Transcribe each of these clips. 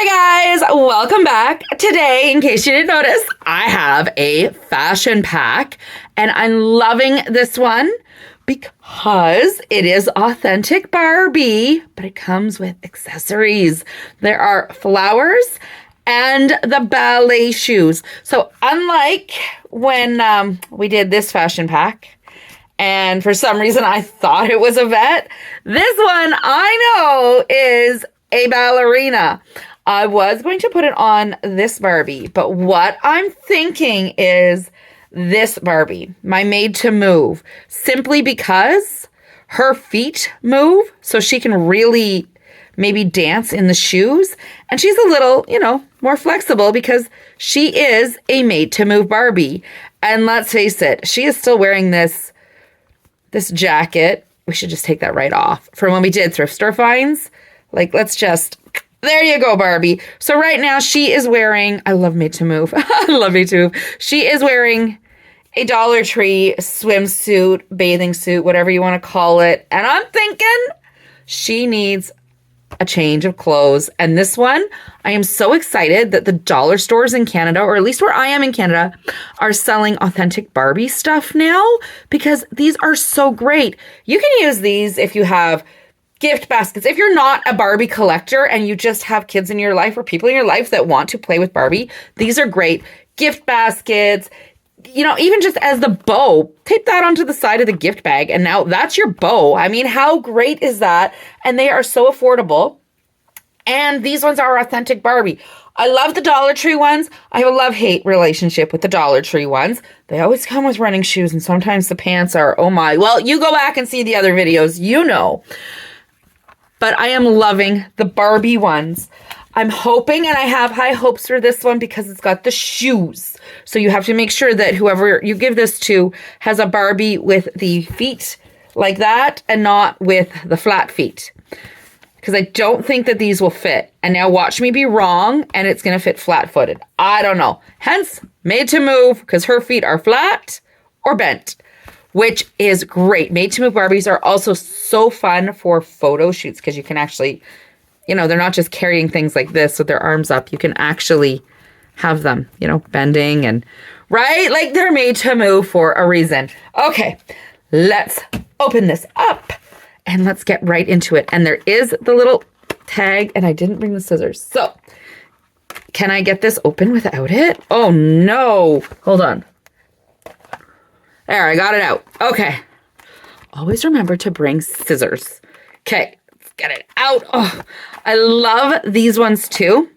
Hey guys, welcome back. Today, in case you didn't notice, I have a fashion pack and I'm loving this one because it is authentic Barbie, but it comes with accessories. There are flowers and the ballet shoes. So unlike when we did this fashion pack, and for some reason I thought it was a vet, this one I know is a ballerina. I was going to put it on this Barbie, but what I'm thinking is this Barbie, my maid to move, simply because her feet move so she can really maybe dance in the shoes. And she's a little, more flexible because she is a made to move Barbie. And let's face it, she is still wearing this jacket. We should just take that right off from when we did thrift store finds. There you go, Barbie. So right now she is wearing, I love Made to Move. I love Made to Move. She is wearing a Dollar Tree swimsuit, bathing suit, whatever you want to call it. And I'm thinking she needs a change of clothes. And this one, I am so excited that the dollar stores in Canada, or at least where I am in Canada, are selling authentic Barbie stuff now because these are so great. You can use these if you have gift baskets. If you're not a Barbie collector and you just have kids in your life or people in your life that want to play with Barbie, these are great. Gift baskets, even just as the bow, tape that onto the side of the gift bag and now that's your bow. I mean, how great is that? And they are so affordable. And these ones are authentic Barbie. I love the Dollar Tree ones. I have a love-hate relationship with the Dollar Tree ones. They always come with running shoes and sometimes the pants are, oh my. Well, you go back and see the other videos, But I am loving the Barbie ones. I'm hoping, and I have high hopes for this one because it's got the shoes. So you have to make sure that whoever you give this to has a Barbie with the feet like that and not with the flat feet. Because I don't think that these will fit. And now watch me be wrong and it's going to fit flat-footed. I don't know. Hence, Made to Move because her feet are flat or bent, which is great. Made to Move Barbies are also so fun for photo shoots because you can actually, they're not just carrying things like this with their arms up. You can actually have them, bending and, right? Like they're made to move for a reason. Okay, let's open this up and let's get right into it. And there is the little tag and I didn't bring the scissors. So can I get this open without it? Oh no, hold on. There, I got it out. Okay. Always remember to bring scissors. Okay, let's get it out. Oh, I love these ones too.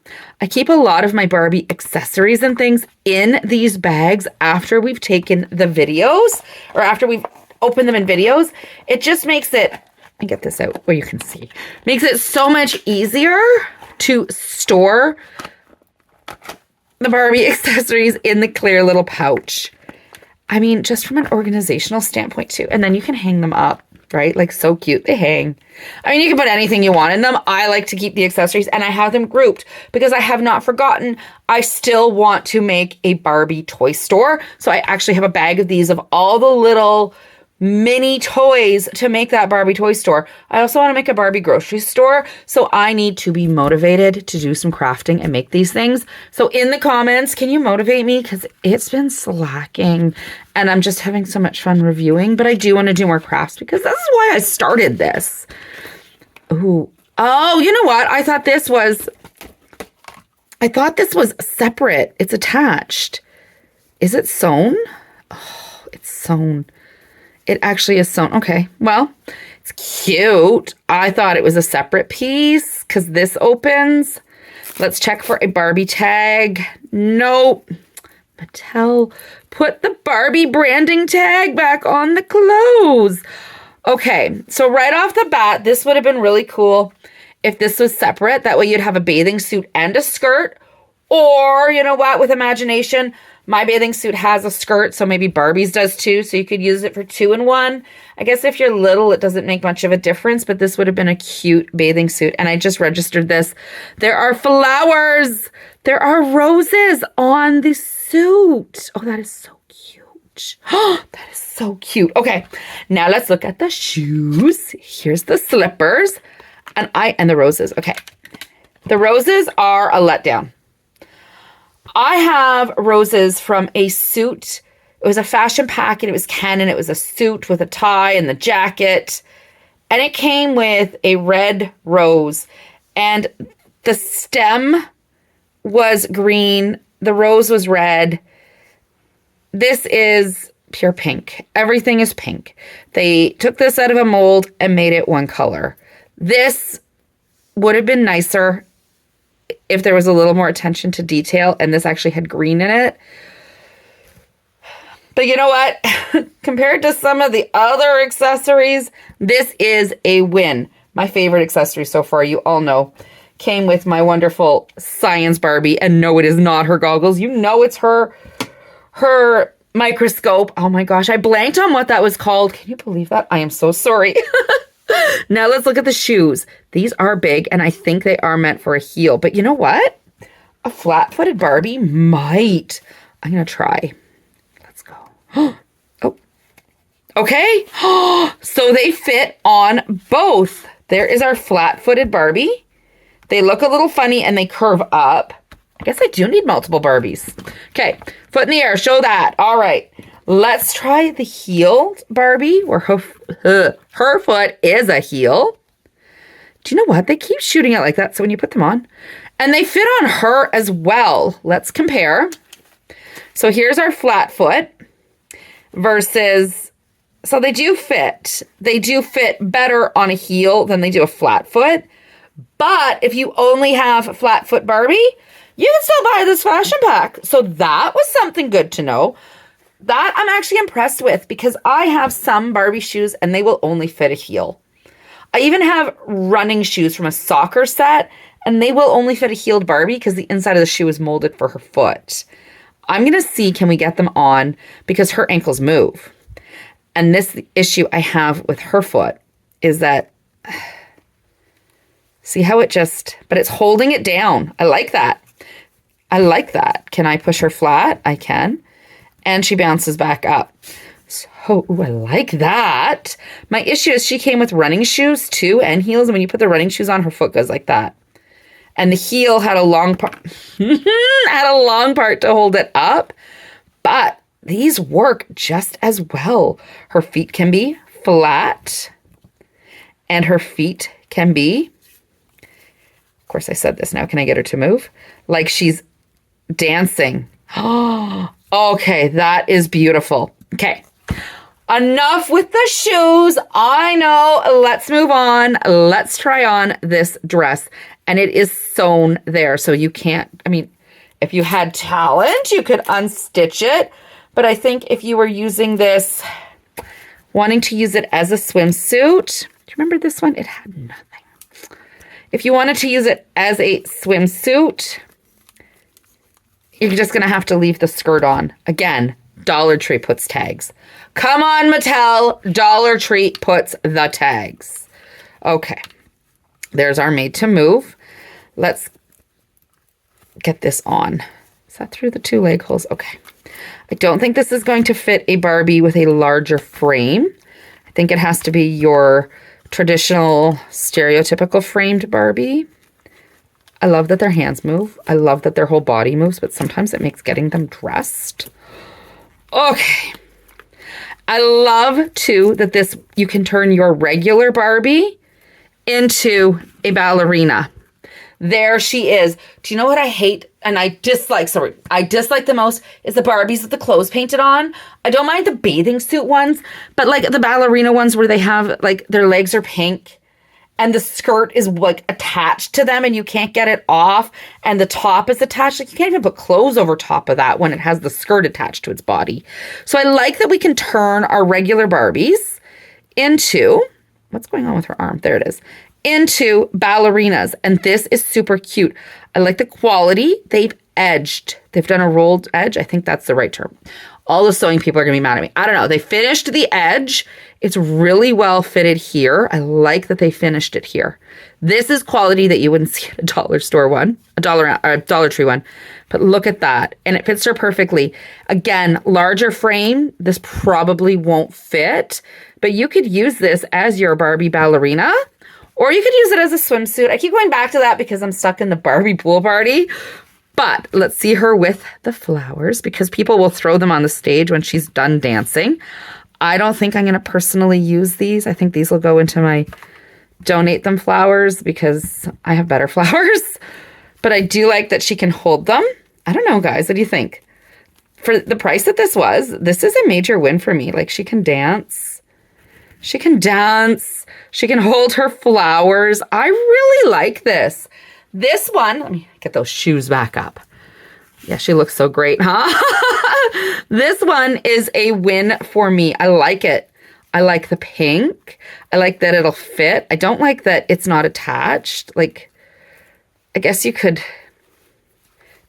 I keep a lot of my Barbie accessories and things in these bags after we've taken the videos or after we've opened them in videos. It just makes it, let me get this out where you can see, makes it so much easier to store the Barbie accessories in the clear little pouch. I mean, just from an organizational standpoint too. And then you can hang them up, right? Like so cute. They hang. I mean, you can put anything you want in them. I like to keep the accessories and I have them grouped because I have not forgotten. I still want to make a Barbie toy store. So I actually have a bag of these of all the little mini toys to make that Barbie toy store. I also want to make a Barbie grocery store. So I need to be motivated to do some crafting and make these things. So in the comments, can you motivate me? Because it's been slacking and I'm just having so much fun reviewing, but I do want to do more crafts because this is why I started this. Ooh. Oh, you know what? I thought this was separate. It's attached. Is it sewn? Oh, it's sewn. It actually is sewn. Okay, well, it's cute. I thought it was a separate piece because this opens. Let's check for a Barbie tag. Nope. Mattel put the Barbie branding tag back on the clothes. Okay, so right off the bat, this would have been really cool if this was separate. That way you'd have a bathing suit and a skirt. Or, you know what, with imagination, my bathing suit has a skirt, so maybe Barbie's does too, so you could use it for 2 in 1. I guess if you're little, it doesn't make much of a difference, but this would have been a cute bathing suit, and I just registered this. There are flowers. There are roses on the suit. Oh, that is so cute. Oh, that is so cute. Okay, now let's look at the shoes. Here's the slippers, and the roses. Okay. The roses are a letdown. I have roses from a suit. It was a fashion pack and it was Canon. It was a suit with a tie and the jacket. And it came with a red rose. And the stem was green. The rose was red. This is pure pink. Everything is pink. They took this out of a mold and made it one color. This would have been nicer if there was a little more attention to detail and this actually had green in it. But you know what? Compared to some of the other accessories, this is a win. My favorite accessory so far, you all know, came with my wonderful science Barbie. And no, it is not her goggles. You know it's her microscope. Oh my gosh, I blanked on what that was called. Can you believe that? I am so sorry. Now let's look at the shoes. These are big and I think they are meant for a heel. But you know what? A flat-footed Barbie might. I'm going to try. Let's go. Oh, okay. So they fit on both. There is our flat-footed Barbie. They look a little funny and they curve up. I guess I do need multiple Barbies. Okay, foot in the air. Show that. All right. Let's try the heeled Barbie where her foot is a heel. Do you know what? They keep shooting out like that. So when you put them on, and they fit on her as well. Let's compare. So here's our flat foot versus, so they do fit. They do fit better on a heel than they do a flat foot. But if you only have flat foot Barbie, you can still buy this fashion pack. So that was something good to know. That I'm actually impressed with because I have some Barbie shoes and they will only fit a heel. I even have running shoes from a soccer set and they will only fit a heeled Barbie because the inside of the shoe is molded for her foot. I'm going to see, can we get them on because her ankles move. And this issue I have with her foot is that, see how it just, but it's holding it down. I like that. I like that. Can I push her flat? I can. And she bounces back up. So, ooh, I like that. My issue is she came with running shoes too and heels. And when you put the running shoes on, her foot goes like that. And the heel had a long part, to hold it up. But these work just as well. Her feet can be flat. And her feet can be, of course I said this now, can I get her to move? Like she's dancing. Oh, okay, that is beautiful. Okay, enough with the shoes. I know, let's move on. Let's try on this dress. And it is sewn there, so you can't, I mean, if you had talent, you could unstitch it. But I think if you were using this, wanting to use it as a swimsuit, do you remember this one? It had nothing. If you wanted to use it as a swimsuit, you're just going to have to leave the skirt on. Again, Dollar Tree puts tags. Come on, Mattel. Dollar Tree puts the tags. Okay. There's our made to move. Let's get this on. Is that through the two leg holes? Okay. I don't think this is going to fit a Barbie with a larger frame. I think it has to be your traditional stereotypical framed Barbie. I love that their hands move. I love that their whole body moves, but sometimes it makes getting them dressed. Okay. I love too that this, you can turn your regular Barbie into a ballerina. There she is. Do you know what I hate and I dislike the most is the Barbies with the clothes painted on. I don't mind the bathing suit ones, but like the ballerina ones where they have like their legs are pink and the skirt is like attached to them and you can't get it off and the top is attached. Like you can't even put clothes over top of that when it has the skirt attached to its body. So I like that we can turn our regular Barbies into, what's going on with her arm? There it is. Into ballerinas. And this is super cute. I like the quality. They've edged. They've done a rolled edge. I think that's the right term. All the sewing people are going to be mad at me. I don't know. They finished the edge. It's really well fitted here. I like that they finished it here. This is quality that you wouldn't see at a dollar store one, a Dollar Tree one. But look at that. And it fits her perfectly. Again, larger frame. This probably won't fit. But you could use this as your Barbie ballerina. Or you could use it as a swimsuit. I keep going back to that because I'm stuck in the Barbie pool party. But let's see her with the flowers because people will throw them on the stage when she's done dancing. I don't think I'm going to personally use these. I think these will go into my donate them flowers because I have better flowers. But I do like that she can hold them. I don't know, guys. What do you think? For the price that this is a major win for me. Like, she can dance. She can dance. She can hold her flowers. I really like this. This one, let me get those shoes back up. Yeah, she looks so great, huh? This one is a win for me. I like it. I like the pink. I like that it'll fit. I don't like that it's not attached. Like, I guess you could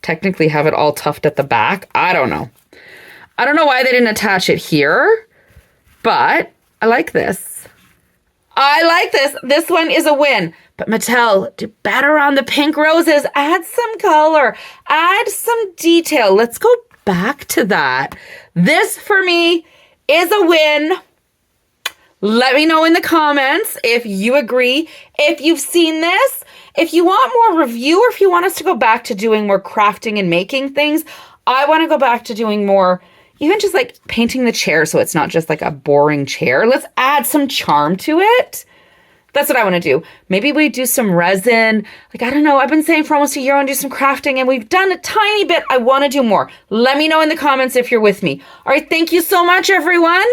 technically have it all tucked at the back. I don't know. I don't know why they didn't attach it here, but I like this. I like this. This one is a win. But Mattel, do better on the pink roses. Add some color. Add some detail. Let's go back to that. This, for me, is a win. Let me know in the comments if you agree, if you've seen this, if you want more review, or if you want us to go back to doing more crafting and making things. I want to go back to doing more, even just like painting the chair so it's not just like a boring chair. Let's add some charm to it. That's what I want to do. Maybe we do some resin. Like, I don't know. I've been saying for almost a year I want to do some crafting, and we've done a tiny bit. I want to do more. Let me know in the comments if you're with me. All right. Thank you so much, everyone.